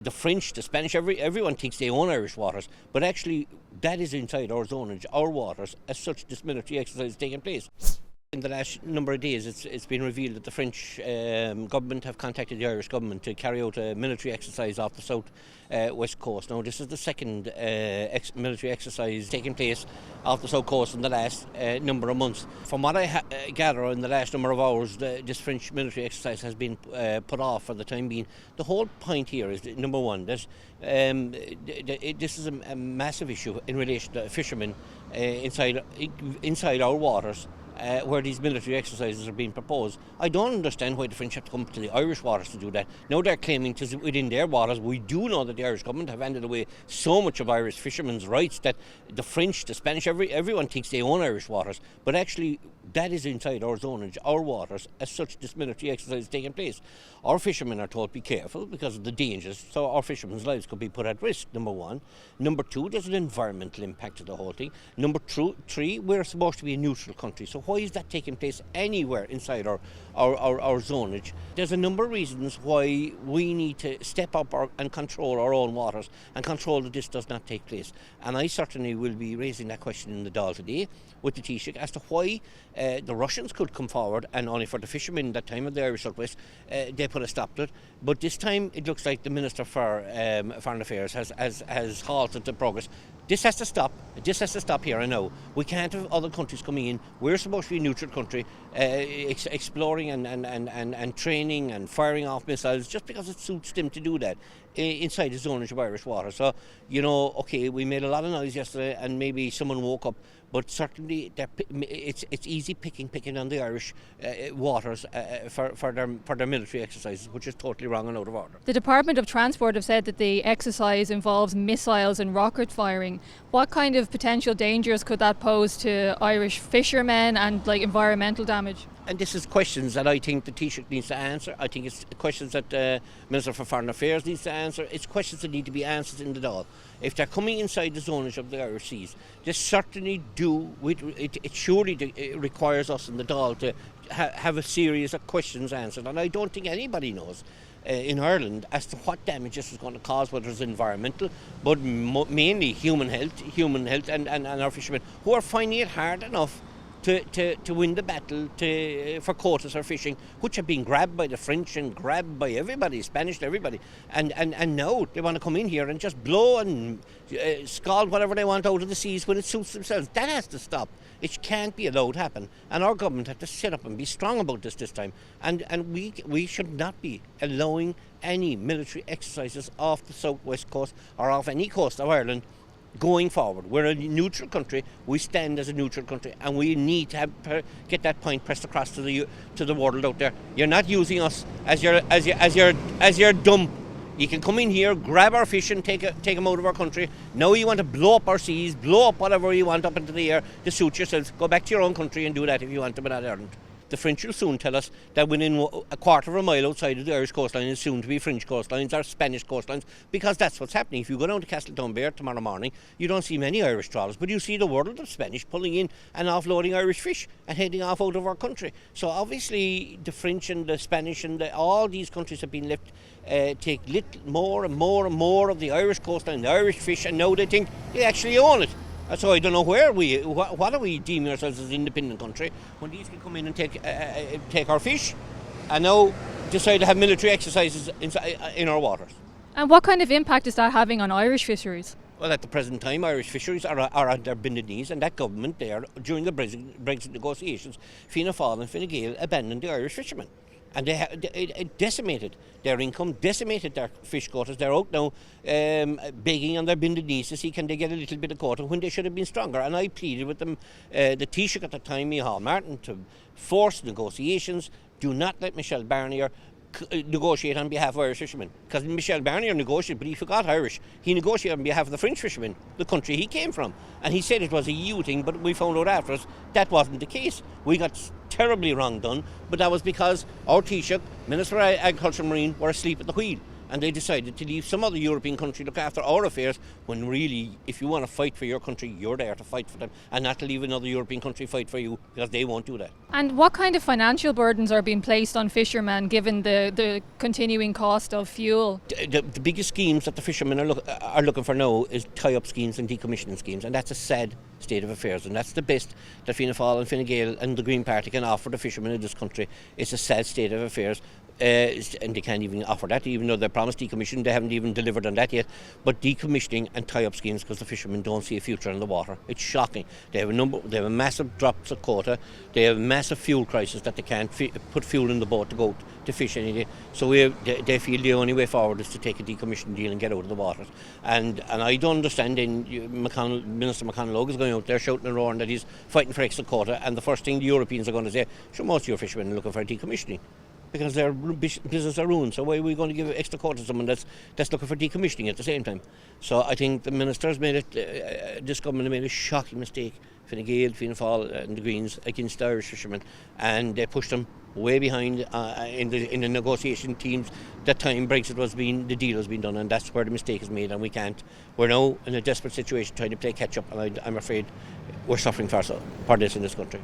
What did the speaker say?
The French, the Spanish, everyone thinks they own Irish waters, but actually that is inside our zonage, our waters. As such, this military exercise is taking place. In the last number of days, it's been revealed that the French government have contacted the Irish government to carry out a military exercise off the south west coast. Now, this is the second military exercise taking place off the south coast in the last number of months. From what I gather in the last number of hours, this French military exercise has been put off for the time being. The whole point here is, number one, that this is a massive issue in relation to fishermen inside our waters. Where these military exercises are being proposed. I don't understand why the French have to come to the Irish waters to do that. Now they're claiming to within their waters. We do know that the Irish government have handed away so much of Irish fishermen's rights that the French, the Spanish, everyone thinks they own Irish waters, but actually that is inside our zonage, our waters. As such, this military exercise is taking place. Our fishermen are told be careful because of the dangers, so our fishermen's lives could be put at risk, number one. Number two, there's an environmental impact to the whole thing. Number three, we're supposed to be a neutral country, so why is that taking place anywhere inside our zonage? There's a number of reasons why we need to step up and control our own waters and control that this does not take place. And I certainly will be raising that question in the Dáil today with the Taoiseach as to why the Russians could come forward, and only for the fishermen that time of the Irish Southwest, they put a stop to it. But this time it looks like the Minister for Foreign Affairs has halted the progress. This has to stop. This has to stop here and now. We can't have other countries coming in. We're supposed to be a neutral country, exploring and training and firing off missiles just because it suits them to do that inside the zonage of Irish water. So, okay, we made a lot of noise yesterday and maybe someone woke up, but certainly it's easy picking on the Irish waters for their military exercises, which is totally wrong and out of order. The Department of Transport have said that the exercise involves missiles and rocket firing. What kind of potential dangers could that pose to Irish fishermen and environmental damage? And this is questions that I think the Taoiseach needs to answer. I think it's questions that the Minister for Foreign Affairs needs to answer. It's questions that need to be answered in the Dáil. If they're coming inside the zonage of the Irish seas, they certainly do. It surely requires us in the Dáil to have a series of questions answered. And I don't think anybody knows in Ireland as to what damage this is going to cause, whether it's environmental, but mainly human health and our fishermen who are finding it hard enough to win the battle for quotas for fishing, which have been grabbed by the French and grabbed by everybody, Spanish, everybody. And now they want to come in here and just blow and scald whatever they want out of the seas when it suits themselves. That has to stop. It can't be allowed to happen. And our government have to sit up and be strong about this time. And we should not be allowing any military exercises off the southwest coast or off any coast of Ireland going forward. We're a neutral country. We stand as a neutral country, and we need to get that point pressed across to the world out there. You're not using us as your dump. You can come in here, grab our fish, and take them out of our country. Now you want to blow up our seas, blow up whatever you want up into the air to suit yourselves. Go back to your own country and do that if you want to, but not Ireland. The French will soon tell us that within a quarter of a mile outside of the Irish coastline is soon to be French coastlines or Spanish coastlines, because that's what's happening. If you go down to Castletownbere tomorrow morning, you don't see many Irish trawlers, but you see the world of Spanish pulling in and offloading Irish fish and heading off out of our country. So obviously the French and the Spanish and all these countries have been left take more and more of the Irish coastline, the Irish fish, and now they think they actually own it. So I don't know what are we deeming ourselves as an independent country when these can come in and take our fish and now decide to have military exercises in our waters. And what kind of impact is that having on Irish fisheries? Well, at the present time, Irish fisheries are on their bended knees, and that government there, during the Brexit negotiations, Fianna Fáil and Fine Gael abandoned the Irish fishermen. And it decimated their income, decimated their fish quotas. They're out now begging on their bended knees to see can they get a little bit of quota when they should have been stronger. And I pleaded with them, the Taoiseach at the time, Micheál Martin, to force negotiations. Do not let Michel Barnier negotiate on behalf of Irish fishermen, because Michel Barnier negotiated, but he forgot Irish. He negotiated on behalf of the French fishermen, the country he came from, and he said it was a EU thing, but we found out afterwards that wasn't the case. We got terribly wrong done, but that was because our Taoiseach, Minister for Agriculture and Marine, were asleep at the wheel. and they decided to leave some other European country look after our affairs, when really, if you want to fight for your country, you're there to fight for them, and not to leave another European country fight for you, because they won't do that. And what kind of financial burdens are being placed on fishermen given the continuing cost of fuel? The biggest schemes that the fishermen are looking for now is tie-up schemes and decommissioning schemes, and that's a sad state of affairs, and that's the best that Fianna Fáil and Fine Gael and the Green Party can offer the fishermen in this country. It's a sad state of affairs. And they can't even offer that, even though they promised decommission. They haven't even delivered on that yet. But decommissioning and tie-up schemes, because the fishermen don't see a future in the water. It's shocking. They have a massive drops of quota. They have a massive fuel crisis that they can't put fuel in the boat to go to fish anything. So they feel the only way forward is to take a decommission deal and get out of the waters. And I don't understand. Then Minister McConnell is going out there shouting and roaring that he's fighting for extra quota. And the first thing the Europeans are going to say, sure, most of your fishermen are looking for a decommissioning, because their business are ruined. So why are we going to give extra quota to someone that's looking for decommissioning at the same time? So I think the ministers this government made a shocking mistake, Fine Gael, Fianna Fáil and the Greens, against the Irish fishermen, and they pushed them way behind in the negotiation teams. That time the deal was being done, and that's where the mistake is made, and we're now in a desperate situation trying to play catch up, and I'm afraid we're suffering for this in this country.